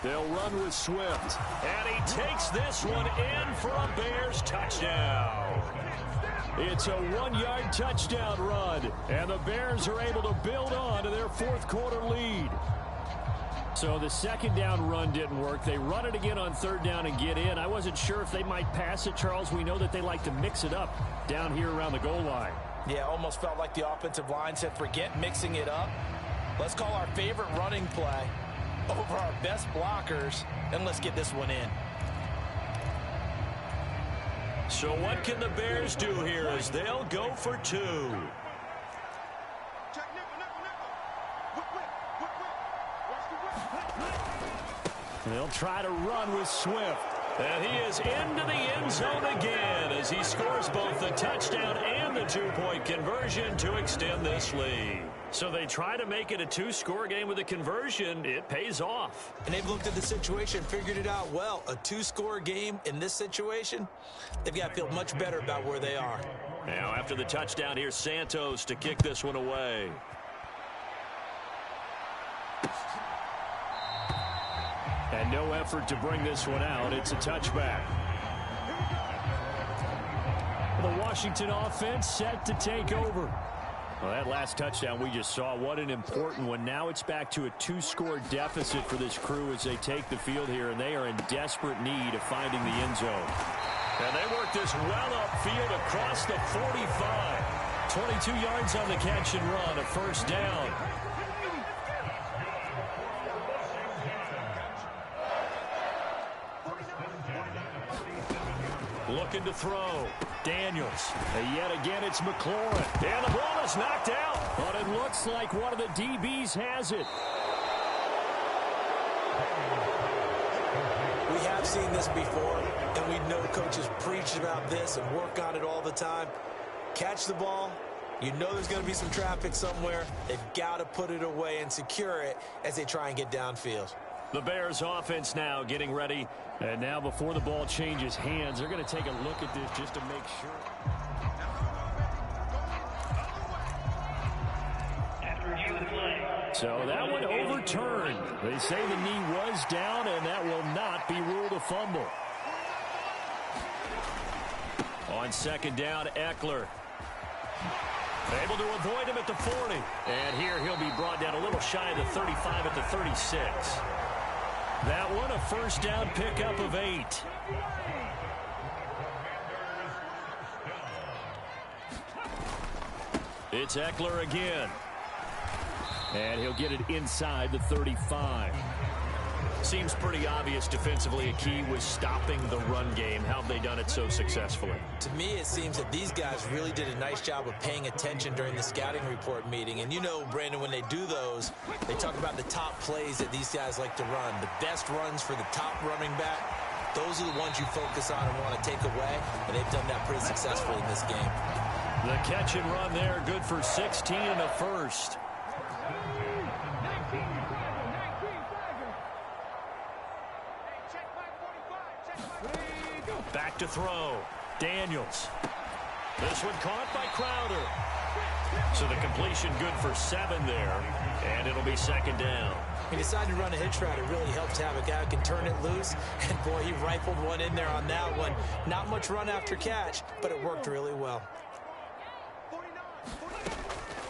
They'll run with Swift. And he takes this one in for a Bears touchdown. It's a 1-yard touchdown run, and the Bears are able to build on to their 4th quarter lead. So the 2nd down run didn't work. They run it again on 3rd down and get in. I wasn't sure if they might pass it, Charles. We know that they like to mix it up down here around the goal line. Yeah, almost felt like the offensive line said, forget mixing it up. Let's call our favorite running play over our best blockers, and let's get this one in. So what can the Bears do here as they'll go for 2? They'll try to run with Swift. And he is into the end zone again as he scores both the touchdown and the 2-point conversion to extend this lead. So they try to make it a 2-score game with a conversion. It pays off. And they've looked at the situation, figured it out well. A 2-score game in this situation, they've got to feel much better about where they are. Now after the touchdown, here's Santos to kick this one away. And no effort to bring this one out. It's a touchback. The Washington offense set to take over. Well, that last touchdown we just saw, what an important one. Now it's back to a 2-score deficit for this crew as they take the field here, and they are in desperate need of finding the end zone. And they work this well upfield across the 45. 22 yards on the catch and run, a first down. Looking to throw. Daniels. And yet again, it's McLaurin. And the ball is knocked out. But it looks like one of the DBs has it. We have seen this before, and we know coaches preach about this and work on it all the time. Catch the ball. You know there's going to be some traffic somewhere. They've got to put it away and secure it as they try and get downfield. The Bears offense now getting ready. And now before the ball changes hands, they're going to take a look at this just to make sure. So that one overturned. They say the knee was down, and that will not be ruled a fumble. On second down, Eckler. Able to avoid him at the 40. And here he'll be brought down a little shy of the 35 at the 36. That one a first down pickup of 8. It's Eckler again. And he'll get it inside the 35. Seems pretty obvious defensively a key was stopping the run game. How have they done it so successfully? To me, it seems that these guys really did a nice job of paying attention during the scouting report meeting. And you know, Brandon, when they do those, they talk about the top plays that these guys like to run. The best runs for the top running back, those are the ones you focus on and want to take away. And they've done that pretty successfully in this game. The catch and run there, good for 16 and a first. Back to throw. Daniels. This one caught by Crowder. So the completion good for 7 there. And it'll be second down. He decided to run a hitch route. It really helps to have a guy who can turn it loose. And, boy, he rifled one in there on that one. Not much run after catch, but it worked really well.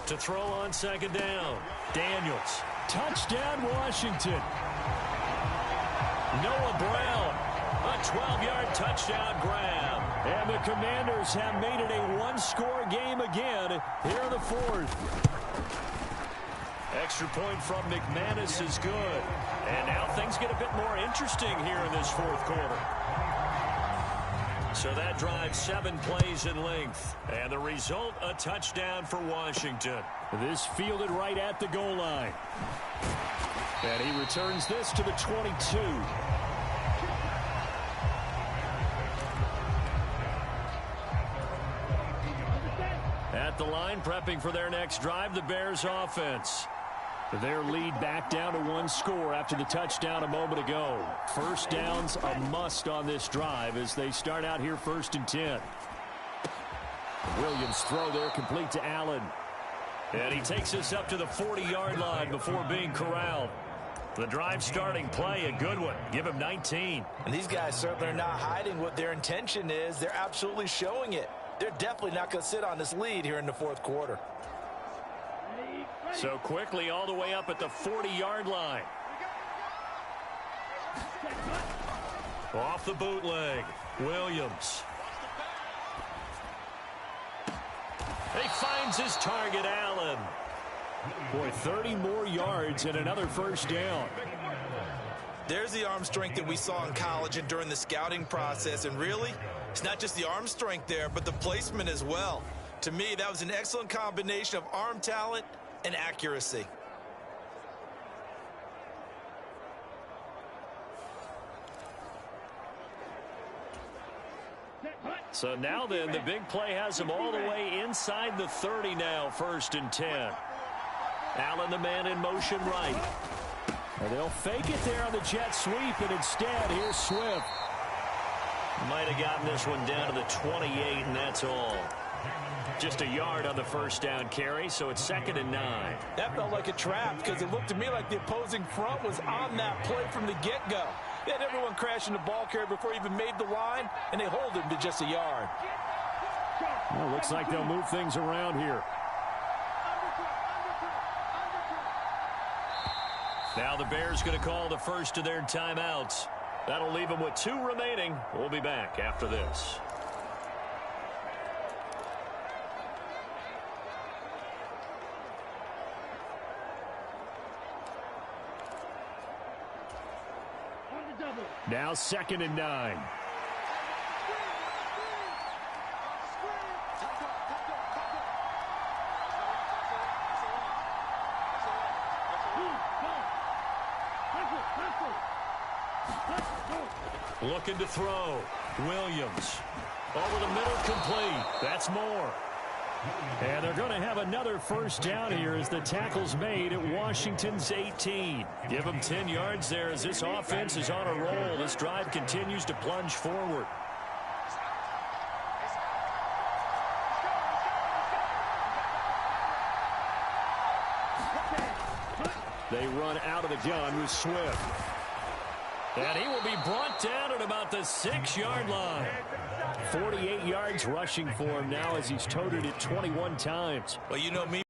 To throw on second down. Daniels. Touchdown, Washington. Noah Brown. A 12-yard touchdown grab. And the Commanders have made it a one-score game again here in the fourth. Extra point from McManus is good. And now things get a bit more interesting here in this fourth quarter. So that drives 7 plays in length. And the result, a touchdown for Washington. This fielded right at the goal line. And he returns this to the 22. At the line, prepping for their next drive, the Bears offense. Their lead back down to 1 score after the touchdown a moment ago. First down's a must on this drive as they start out here 1st and 10. Williams throw there complete to Allen. And he takes us up to the 40-yard line before being corralled. The drive starting play, a good one. Give him 19. And these guys certainly are not hiding what their intention is. They're absolutely showing it. They're definitely not going to sit on this lead here in the fourth quarter. So quickly all the way up at the 40-yard line. Off the bootleg. Williams. He finds his target, Allen. Boy, 30 more yards and another first down. There's the arm strength that we saw in college and during the scouting process. And really, it's not just the arm strength there, but the placement as well. To me, that was an excellent combination of arm talent and accuracy. So now then, the big play has him all the way inside the 30 now, 1st and 10. Allen, the man in motion right. And they'll fake it there on the jet sweep, and instead, here's Swift. Might have gotten this one down to the 28, and that's all. Just a yard on the first down carry, so it's 2nd and 9. That felt like a trap because it looked to me like the opposing front was on that play from the get-go. They had everyone crashing the ball carrier before he even made the line, and they hold him to just a yard. Well, looks like they'll move things around here. Now the Bears going to call the first of their timeouts. That'll leave them with 2 remaining. We'll be back after this. Now 2nd and 9. Looking to throw. Williams. Over the middle, complete. That's more. And they're going to have another first down here as the tackle's made at Washington's 18. Give them 10 yards there as this offense is on a roll. This drive continues to plunge forward. They run out of the gun with Swift. And he will be brought down at about the 6-yard line. 48 yards rushing for him now as he's toted it 21 times. Well, you know me.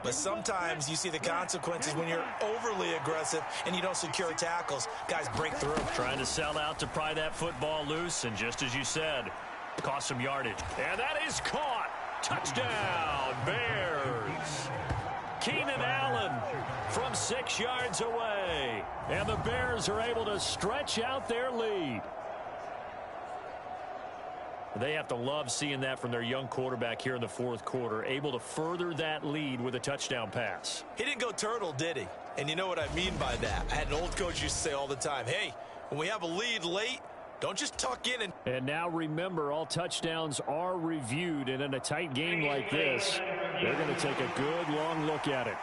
But sometimes you see the consequences when you're overly aggressive and you don't secure tackles. Guys break through. Trying to sell out to pry that football loose, and just as you said, cost some yardage. And that is caught. Touchdown, Bears. Keenan Allen from 6 yards away. And the Bears are able to stretch out their lead. They have to love seeing that from their young quarterback here in the fourth quarter, able to further that lead with a touchdown pass. He didn't go turtle, did he? And you know what I mean by that. I had an old coach used to say all the time, hey, when we have a lead late, don't just tuck in. And now remember, all touchdowns are reviewed, and in a tight game like this, they're going to take a good long look at it.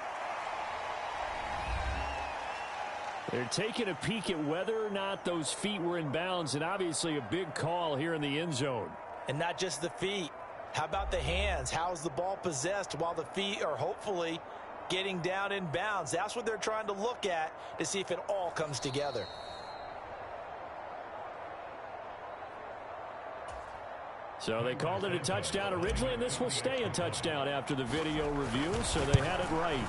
They're taking a peek at whether or not those feet were in bounds, and obviously a big call here in the end zone. And not just the feet. How about the hands? How's the ball possessed while the feet are hopefully getting down in bounds? That's what they're trying to look at to see if it all comes together. So they called it a touchdown originally, and this will stay a touchdown after the video review, so they had it right.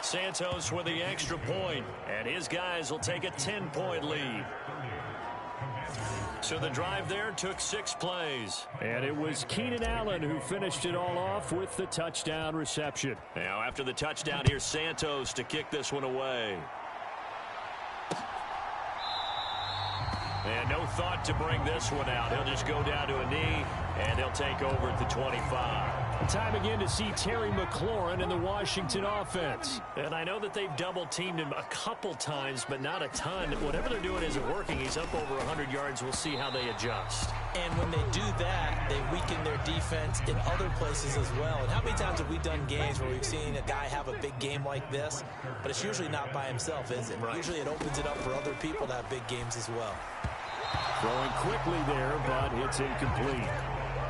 Santos with the extra point, and his guys will take a 10-point lead. So the drive there took 6 plays. And it was Keenan Allen who finished it all off with the touchdown reception. Now after the touchdown, here's Santos to kick this one away. And no thought to bring this one out. He'll just go down to a knee, and they'll take over at the 25. Time again to see Terry McLaurin in the Washington offense. And I know that they've double-teamed him a couple times, but not a ton. Whatever they're doing isn't working. He's up over 100 yards. We'll see how they adjust. And when they do that, they weaken their defense in other places as well. And how many times have we done games where we've seen a guy have a big game like this, but it's usually not by himself, is it? Right. Usually it opens it up for other people to have big games as well. Throwing quickly there, but it's incomplete.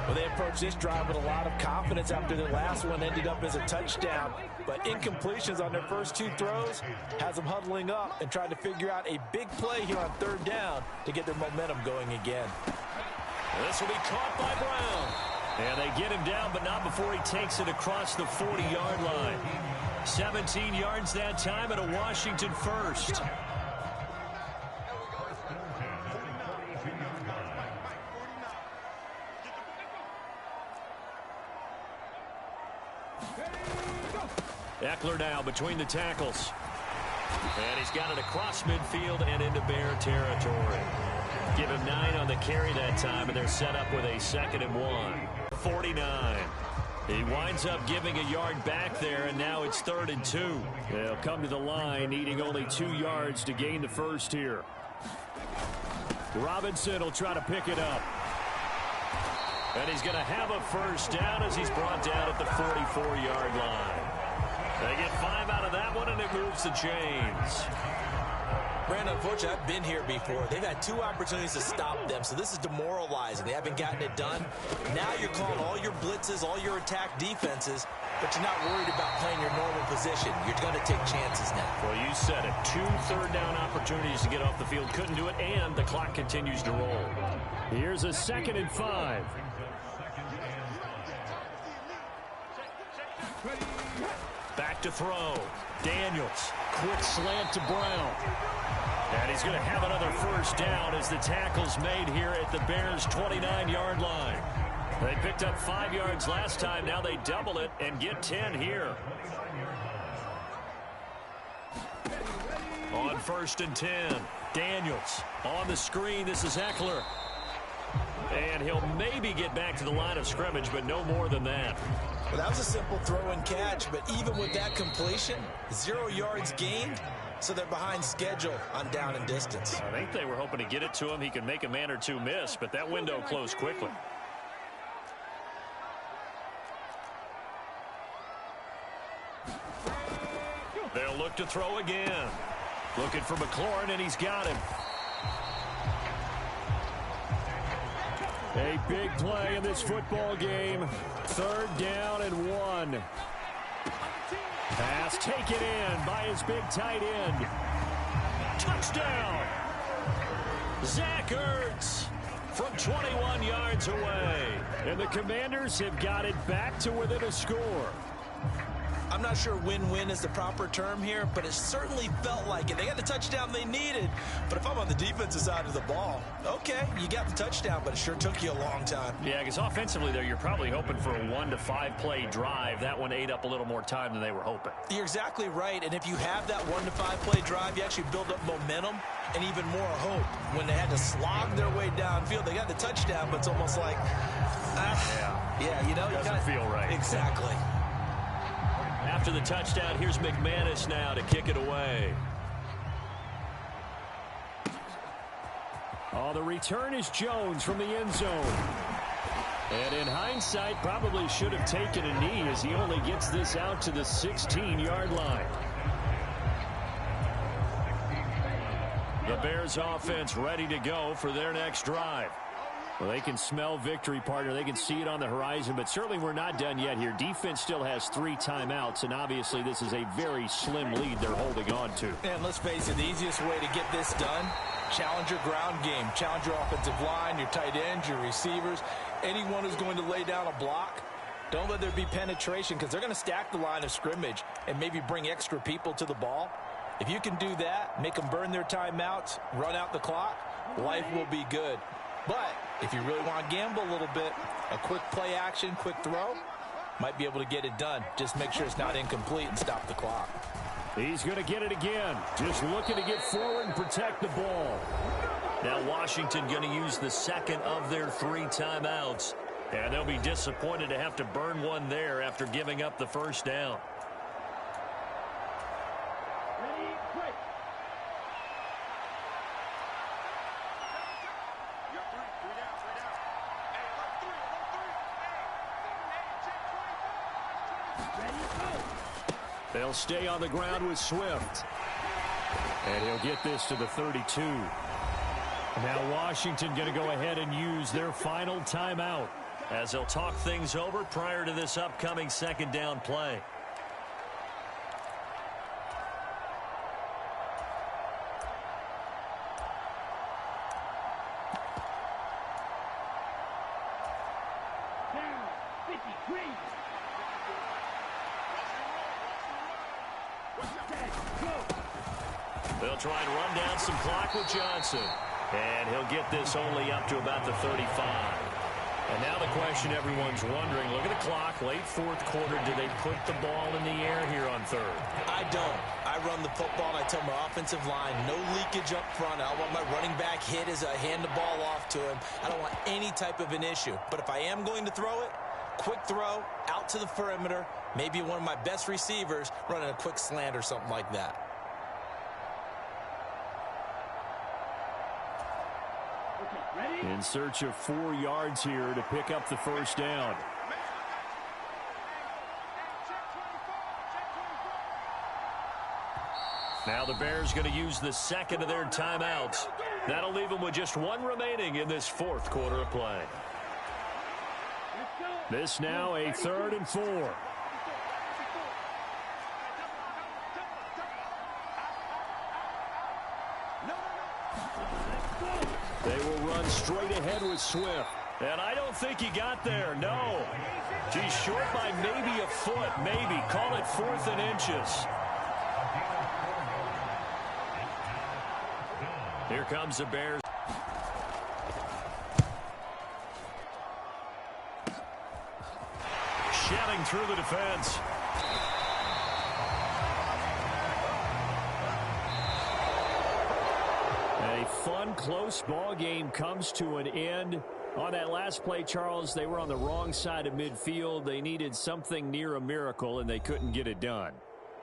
Well, they approached this drive with a lot of confidence after their last one ended up as a touchdown. But incompletions on their first 2 throws has them huddling up and trying to figure out a big play here on 3rd down to get their momentum going again. This will be caught by Brown. And they get him down, but not before he takes it across the 40-yard line. 17 yards that time and a Washington first. Eckler now between the tackles. And he's got it across midfield and into Bear territory. Give him 9 on the carry that time, and they're set up with a 2nd and 1. 49. He winds up giving a yard back there, and now it's 3rd and 2. They'll come to the line, needing only 2 yards to gain the first here. Robinson will try to pick it up. And he's going to have a first down as he's brought down at the 44-yard line. They get 5 out of that one, and it moves the chains. Brandon, unfortunately, I've been here before. They've had 2 opportunities to stop them, so this is demoralizing. They haven't gotten it done. Now you're calling all your blitzes, all your attack defenses, but you're not worried about playing your normal position. You're going to take chances now. Well, you said it. 2 third-down opportunities to get off the field. Couldn't do it, and the clock continues to roll. Here's a 2nd and 5. Back to throw. Daniels. Quick slant to Brown. And he's going to have another first down as the tackle's made here at the Bears' 29-yard line. They picked up 5 yards last time. Now they double it and get 10 here. 1st and 10. Daniels on the screen. This is Eckler. And he'll maybe get back to the line of scrimmage, but no more than that. Well, that was a simple throw and catch, but even with that completion, 0 yards gained, so they're behind schedule on down and distance. I think they were hoping to get it to him. He could make a man or two miss, but that window closed quickly. They'll look to throw again. Looking for McLaurin, and he's got him. A big play in this football game. 3rd down and 1. Pass taken in by his big tight end. Touchdown! Zach Ertz from 21 yards away. And the Commanders have got it back to within a score. I'm not sure win-win is the proper term here, but it certainly felt like it. They got the touchdown they needed, but if I'm on the defensive side of the ball, okay, you got the touchdown, but it sure took you a long time. Yeah, because offensively, though, you're probably hoping for a 1 to 5 play drive. That one ate up a little more time than they were hoping. You're exactly right, and if you have that 1 to 5 play drive, you actually build up momentum and even more hope. When they had to slog their way downfield, they got the touchdown, but it's almost like, you know, doesn't feel right. Exactly. After the touchdown, here's McManus now to kick it away. Oh, the return is Jones from the end zone. And in hindsight, probably should have taken a knee as he only gets this out to the 16-yard line. The Bears offense ready to go for their next drive. Well, they can smell victory, partner. They can see it on the horizon, but certainly we're not done yet here. Defense still has 3 timeouts, and obviously this is a very slim lead they're holding on to. And let's face it, the easiest way to get this done, challenge your ground game. Challenge your offensive line, your tight ends, your receivers, anyone who's going to lay down a block. Don't let there be penetration because they're going to stack the line of scrimmage and maybe bring extra people to the ball. If you can do that, make them burn their timeouts, run out the clock, life will be good. But if you really want to gamble a little bit, a quick play action, quick throw, might be able to get it done. Just make sure it's not incomplete and stop the clock. He's going to get it again. Just looking to get forward and protect the ball. Now Washington going to use the second of their 3 timeouts. And they'll be disappointed to have to burn one there after giving up the first down. They'll stay on the ground with Swift. And he'll get this to the 32. Now Washington going to go ahead and use their final timeout as they'll talk things over prior to this upcoming 2nd down play. They'll try and run down some clock with Johnson. And he'll get this only up to about the 35. And now the question everyone's wondering, look at the clock, late 4th quarter, do they put the ball in the air here on 3rd? I don't. I run the football, and I tell my offensive line, no leakage up front. I don't want my running back hit as I hand the ball off to him. I don't want any type of an issue. But if I am going to throw it, quick throw, out to the perimeter, maybe one of my best receivers running a quick slant or something like that. In search of 4 yards here to pick up the first down. Now the Bears going to use the second of their timeouts. That'll leave them with just 1 remaining in this 4th quarter of play. This now a 3rd and 4. They will run straight ahead with Swift. And I don't think he got there, no. He's short by maybe a foot, maybe. Call it 4th and inches. Here comes the Bears. Shelling through the defense. fun, close ball game comes to an end. On that last play, Charles, they were on the wrong side of midfield. They needed something near a miracle, and they couldn't get it done.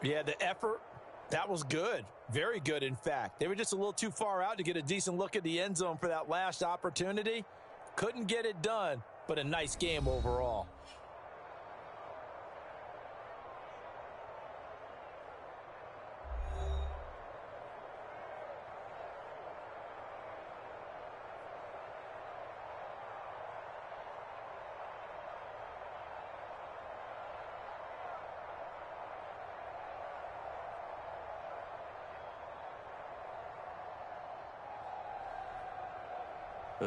Yeah, the effort, that was good. Very good, in fact. They were just a little too far out to get a decent look at the end zone for that last opportunity. Couldn't get it done, but a nice game overall.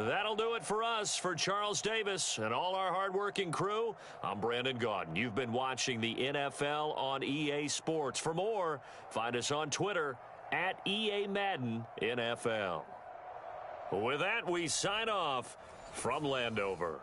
That'll do it for us. For Charles Davis and all our hardworking crew, I'm Brandon Gaudin. You've been watching the NFL on EA Sports. For more, find us on Twitter at EA Madden NFL. With that, we sign off from Landover.